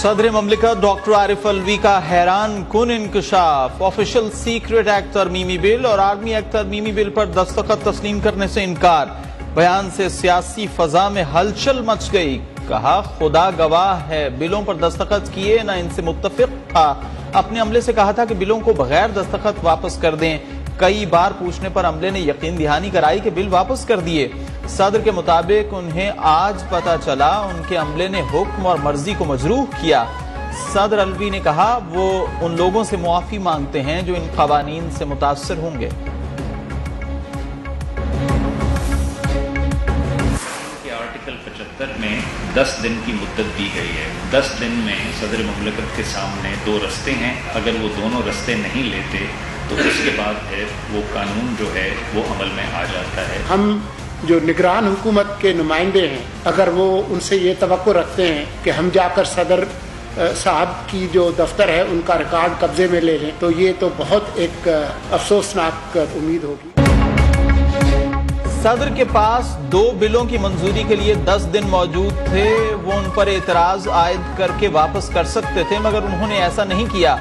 सदर ममलिकत डॉक्टर आरिफ अलवी का हैरान कुन इंकशाफ। ऑफिशियल सीक्रेट एक्ट तरमीमी बिल और आर्मी एक्ट तरमीमी बिल पर दस्तखत तस्लीम करने से इनकार। बयान से सियासी फजा में हलचल मच गई। कहा खुदा गवाह है, बिलों पर दस्तखत किए न इनसे मुत्तफिक था। अपने अमले से कहा था कि बिलों को बगैर दस्तखत वापस कर दें। कई बार पूछने पर अमले ने यकीन दहानी कराई कि बिल वापस कर दिए। सदर के मुताबिक उन्हें आज पता चला उनके अमले ने हुक्म और मर्जी को मजरूह किया। सदर अलवी ने कहा वो उन लोगों से मुआफी मांगते हैं जो इन कवानीन से मुतासर होंगे। आर्टिकल 75 में 10 दिन की मुद्दत दी गई है। 10 दिन में सदर मुमलिकत के सामने 2 रस्ते हैं। अगर वो दोनों रस्ते नहीं लेते तो उसके बाद है वो कानून जो है वो अमल में आ जाता है। हम जो निगरान हुकूमत के नुमाइंदे हैं, अगर वो उनसे ये तवक्को रखते हैं कि हम जाकर सदर साहब की जो दफ्तर है उनका रिकॉर्ड कब्जे में ले लें, तो ये तो बहुत एक अफसोसनाक उम्मीद होगी। सदर के पास 2 बिलों की मंजूरी के लिए 10 दिन मौजूद थे। वो उन पर एतराज आयद करके वापस कर सकते थे, मगर उन्होंने ऐसा नहीं किया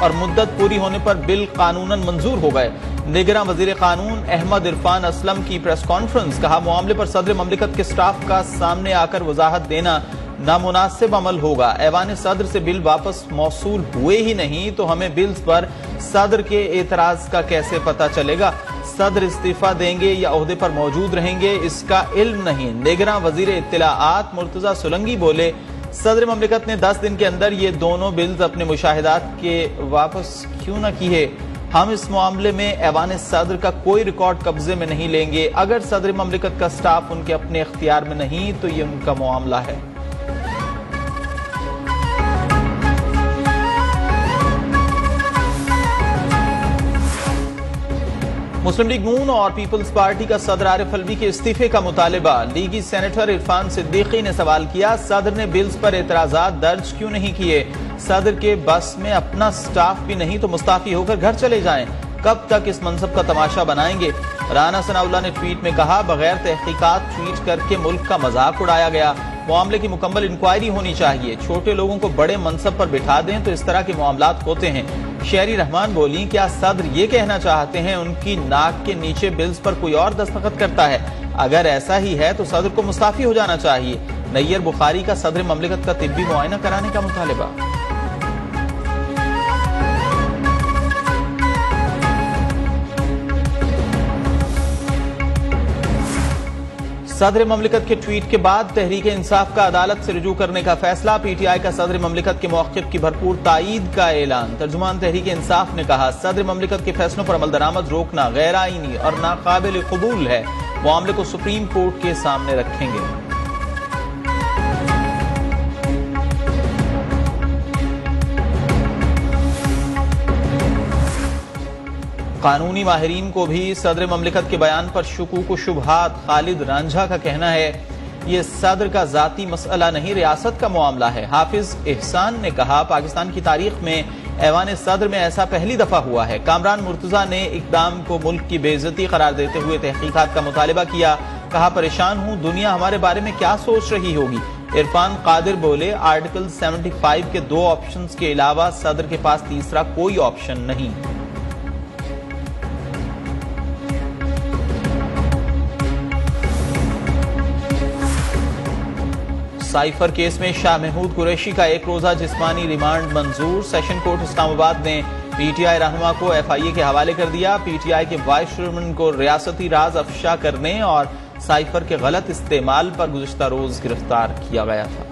और मुद्दत पूरी होने पर बिल कानूनन मंजूर हो गए। निगरान वजीर कानून अहमद इरफान असलम की प्रेस कॉन्फ्रेंस। कहा मामले पर सदर ममलिकत के स्टाफ का सामने आकर वजाहत देना नामुनासिब अमल होगा। ऐवान सदर से बिल वापस मौसूल हुए ही नहीं तो हमें बिल्स पर सदर के एतराज का कैसे पता चलेगा। सदर इस्तीफा देंगे या ओहदे पर मौजूद रहेंगे इसका इल्म नहीं। निगरान वजीर इत्तलाआत मुर्तजा सोलंगी बोले सदर ममलिकत ने 10 दिन के अंदर ये दोनों बिल्स अपने मुशाहिदात के वापस क्यों न किए। हम इस मामले में ऐवान सदर का कोई रिकॉर्ड कब्जे में नहीं लेंगे। अगर सदर ममलिकत का स्टाफ उनके अपने इख्तियार में नहीं तो ये उनका मामला है। मुस्लिम लीग नून और पीपल्स पार्टी का सदर आरिफ अलवी के इस्तीफे का मुतालिबा। लीगी सेनेटर इरफान सिद्दीकी ने सवाल किया सदर ने बिल्स पर एतराजात दर्ज क्यों नहीं किए। सदर के बस में अपना स्टाफ भी नहीं तो मुस्ताफी होकर घर चले जाएं। कब तक इस मनसब का तमाशा बनाएंगे। राना सनाउल्लाह ने ट्वीट में कहा बगैर तहकीकात ट्वीट करके मुल्क का मजाक उड़ाया गया। मामले की मुकम्मल इंक्वायरी होनी चाहिए। छोटे लोगों को बड़े मनसब पर बिठा दें तो इस तरह के मामलात होते हैं। शेरी रहमान बोली क्या सदर ये कहना चाहते हैं उनकी नाक के नीचे बिल्स पर कोई और दस्तखत करता है। अगर ऐसा ही है तो सदर को मुस्ताफी हो जाना चाहिए। नैयर बुखारी का सदर ममलिकत का तिब्बी मुआयना कराने का मुतालिबा। सदर ममलिकत के ट्वीट के बाद तहरीक इंसाफ का अदालत से रुजू करने का फैसला। पीटीआई का सदर ममलिकत के मौक़िफ़ की भरपूर तायीद का ऐलान। तर्जुमान तहरीक इंसाफ ने कहा सदर ममलिकत के फैसलों पर अमल दरामद रोकना गैर आईनी और नाकाबिल कबूल है। मामले को सुप्रीम कोर्ट के सामने रखेंगे। कानूनी माहिरीन को भी सदर ममलिकत के बयान पर शुकूक व शुबहात। खालिद रांझा का कहना है ये सदर का जाती मसला नहीं रियासत का मामला है। हाफिज एहसान ने कहा पाकिस्तान की तारीख में ऐवान सदर में ऐसा पहली दफा हुआ है। कामरान मुर्तजा ने इकदाम को मुल्क की बेइज्जती करार देते हुए तहकीकात का मुतालिबा किया। कहा परेशान हूं दुनिया हमारे बारे में क्या सोच रही होगी। इरफान कादिर बोले आर्टिकल 75 के 2 ऑप्शन के अलावा सदर के पास तीसरा कोई ऑप्शन नहीं। साइफर केस में शाह महमूद कुरैशी का 1 रोजा जिस्मानी रिमांड मंजूर। सेशन कोर्ट इस्लामाबाद ने पीटीआई रहनुमा को एफआईए के हवाले कर दिया। पीटीआई के वाइस चेयरमैन को रियासती राज अफशा करने और साइफर के गलत इस्तेमाल पर गुज़िश्ता रोज गिरफ्तार किया गया था।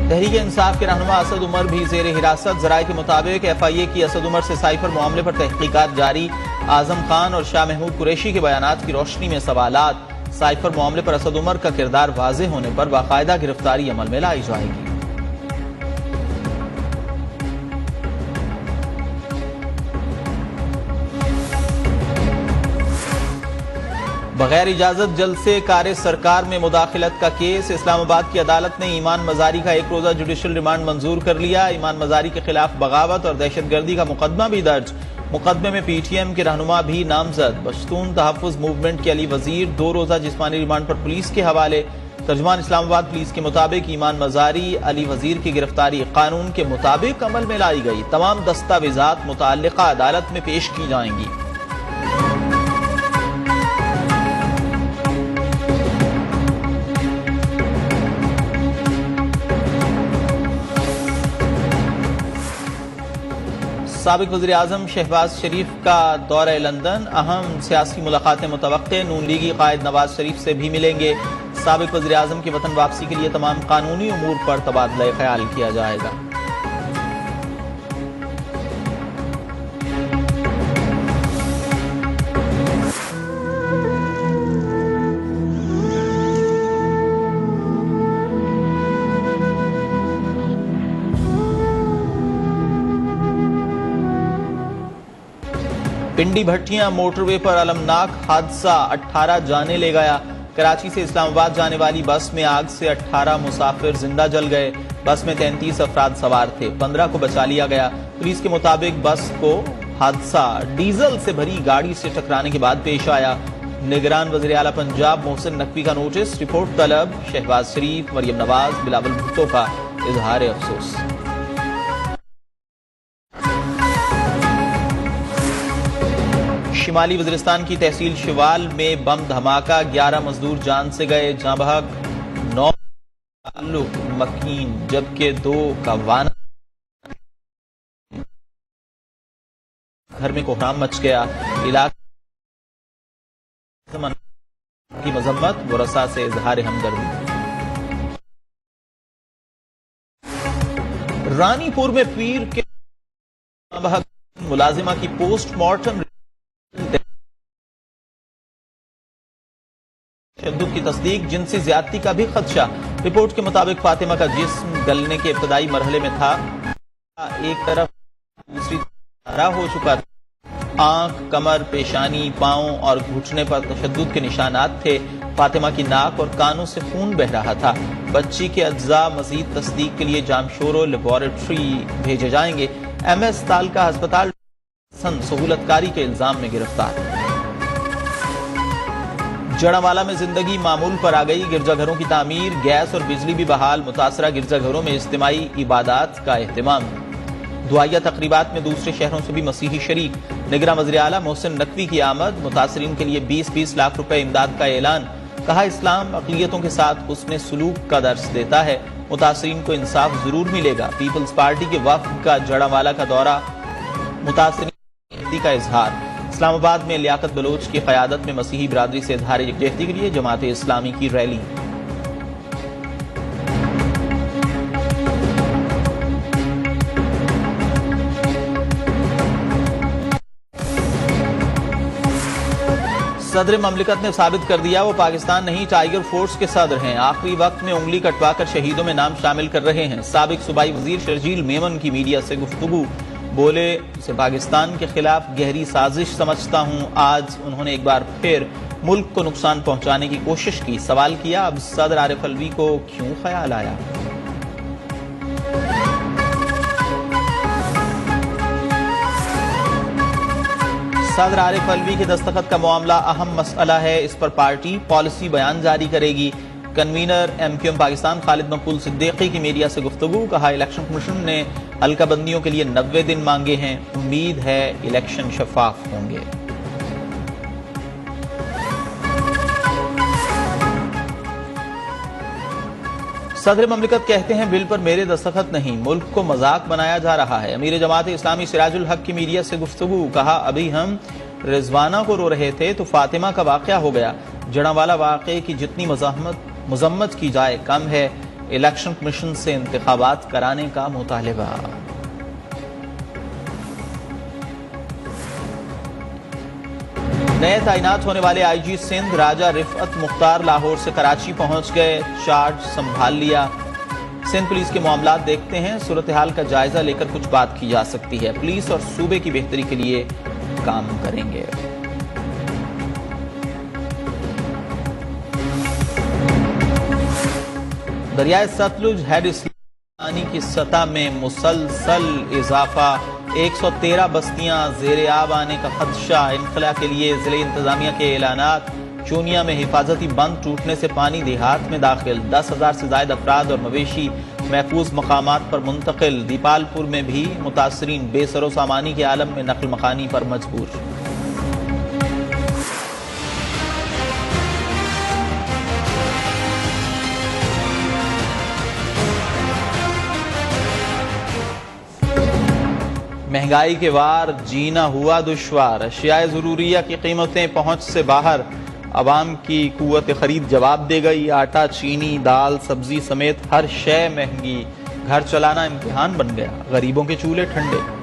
तहरीक इंसाफ के रहनुमा असद उमर भी जेर हिरासत। जराये के मुताबिक एफआईए की असद उमर से साइफर मामले पर तहकीकात जारी। आजम खान और शाह महमूद कुरैशी के बयानात की रोशनी में सवालात। साइफर मामले पर असद उमर का किरदार वाज़ेह होने पर बाकायदा गिरफ्तारी अमल में लाई जाएगी। बगैर इजाजत जलसे कार सरकार में मुदाखलत का केस। इस्लामाबाद की अदालत ने ईमान मजारी का 1 रोजा जुडिशल रिमांड मंजूर कर लिया। ईमान मजारी के खिलाफ बगावत और दहशतगर्दी का मुकदमा भी दर्ज। मुकदमे में PTM के रहनुमा भी नामजद। पश्तून तहफ़्फ़ुज़ मूवमेंट के अली वजीर 2 रोज़ा जिस्मानी रिमांड पर पुलिस के हवाले। तर्जुमान इस्लामाबाद पुलिस के मुताबिक ईमान मजारी अली वजीर की गिरफ्तारी कानून के मुताबिक अमल में लाई गई। तमाम दस्तावेजात मुतअल्लिक़ा अदालत में पेश की जाएंगी। साबिक वज़ीर आज़म शहबाज शरीफ का दौरा लंदन। अहम सियासी मुलाकातें मुतवक्के। नून लीगी कायद नवाज शरीफ से भी मिलेंगे। साबिक वज़ीर आज़म की वतन वापसी के लिए तमाम कानूनी उमूर पर तबादला ख्याल किया जाएगा। पिंडी भट्टियां मोटरवे पर अलमनाक हादसा, 18 जाने ले गया। कराची से इस्लामाबाद जाने वाली बस में आग से 18 मुसाफिर जिंदा जल गए। बस में 33 अफराद सवार थे, 15 को बचा लिया गया। पुलिस के मुताबिक बस को हादसा डीजल से भरी गाड़ी से टकराने के बाद पेश आया। निगरान वज़ीर आला पंजाब मोहसिन नकवी का नोटिस, रिपोर्ट तलब। शहबाज शरीफ, मरियम नवाज, बिलावल भुट्टो का इजहार अफसोस। शिमाली वज़ीरिस्तान की तहसील शिवाल में बम धमाका, 11 मजदूर जान से गए। जहां बहक 9 ताल्लुक मकीन जबकि 2 का वाना। घर में कोहराम मच गया। इलाके की मजम्मत, मुरसा से इजहार हमदर्दी। रानीपुर में पीर के मुलाजिमा की पोस्टमार्टम तशद्दुद की तस्दीक, जिनसी ज्यादती का भी खदशा। रिपोर्ट के मुताबिक फातिमा का जिस्म गलने के इब्तदाई मरहले में था। एक तरफ दूसरी तरफ हो चुका था। आंख, कमर, पेशानी, पांव और घुटने पर तशद्दुद के निशानात थे। फातिमा की नाक और कानों से खून बह रहा था। बच्ची के अज्जा मजीद तस्दीक के लिए जामशोरो लेबोरेटरी भेजे जाएंगे। MS तालका अस्पताल सहूलतकारी के इल्जाम में गिरफ्तार। जड़ावाला में जिंदगी मामूल पर आ गई। गिरजाघरों की तामीर, गैस और बिजली भी बहाल। मुतासरा गिरजाघरों में इज्तिमाई इबादत का एहतमाम। दुआया तकरीबात में दूसरे शहरों से भी मसीही शरीक। निगरान वज़ीर आला मोहसिन नकवी की आमद। मुतासरीन के लिए 20-20 लाख रुपए इमदाद का ऐलान। कहा, इस्लाम अक़लियतों के साथ हुस्ने सुलूक का दर्स देता है। मुतासरीन को इंसाफ जरूर मिलेगा। पीपल्स पार्टी के वफ़द का जड़ावाला का दौरा। मुतासरीन का इजहार। इस्लामाबाद में लियाकत बलोच की क़यादत में मसीही बिरादरी से इजहार यकजहती के लिए जमात इस्लामी की रैली। सदर ममलिकत ने साबित कर दिया वो पाकिस्तान नहीं टाइगर फोर्स के सदर हैं। आखिरी वक्त में उंगली कटवाकर शहीदों में नाम शामिल कर रहे हैं। साबिक सूबाई वजीर शर्जील मेमन की मीडिया से गुफ्तगू। बोले, इसे पाकिस्तान के खिलाफ गहरी साजिश समझता हूं। आज उन्होंने एक बार फिर मुल्क को नुकसान पहुंचाने की कोशिश की। सवाल किया, अब सदर आरिफ अलवी को क्यों ख्याल आया? सदर आरिफ अलवी के दस्तखत का मामला अहम मसला है। इस पर पार्टी पॉलिसी बयान जारी करेगी। कन्वीनर MQM पाकिस्तान खालिद मकबूल सिद्दीकी की मीडिया से गुफ्तगू। कहा, इलेक्शन कमीशन ने हल्काबंदियों के लिए 90 दिन मांगे हैं। उम्मीद है इलेक्शन शफाफ होंगे। सदर ममलिकत कहते हैं, बिल पर मेरे दस्तखत नहीं, मुल्क को मजाक बनाया जा रहा है। अमीर जमात इस्लामी सिराजुल हक की मीडिया से गुफ्तगू। कहा, अभी हम रिजवाना को रो रहे थे तो फातिमा का वाकया हो गया। जड़ावाला वाकये की जितनी मजम्मत की जाए कम है। इलेक्शन कमीशन से इंतखाबात कराने का मुतालबा। नए तैनात होने वाले IG सिंध राजा रिफअत मुख्तार लाहौर से कराची पहुंच गए। चार्ज संभाल लिया। सिंध पुलिस के मामलात देखते हैं। सूरत हाल का जायजा लेकर कुछ बात की जा सकती है। पुलिस और सूबे की बेहतरी के लिए काम करेंगे। दरियाए सतलुज हेड इस्लामी की सतह में मुसलसल इजाफा। 113 बस्तियां ज़ेरे आब आने का खदशा। इनखला के लिए जिले इंतजामिया के ऐलानात। चूनिया में हिफाजती बंद टूटने से पानी देहात में दाखिल। 10,000 से ज्यादा अफराद और मवेशी महफूज मकामात पर मुंतकिल। दीपालपुर में भी मुतासरीन बेसरो सामानी के आलम में नकल मकानी पर मजबूर। महंगाई के वार जीना हुआ दुश्वार। अशियाए ज़रूरिया की कीमतें पहुंच से बाहर। अवाम की कुव्वत खरीद जवाब दे गई। आटा, चीनी, दाल, सब्जी समेत हर शय महंगी। घर चलाना इम्तिहान बन गया। गरीबों के चूल्हे ठंडे।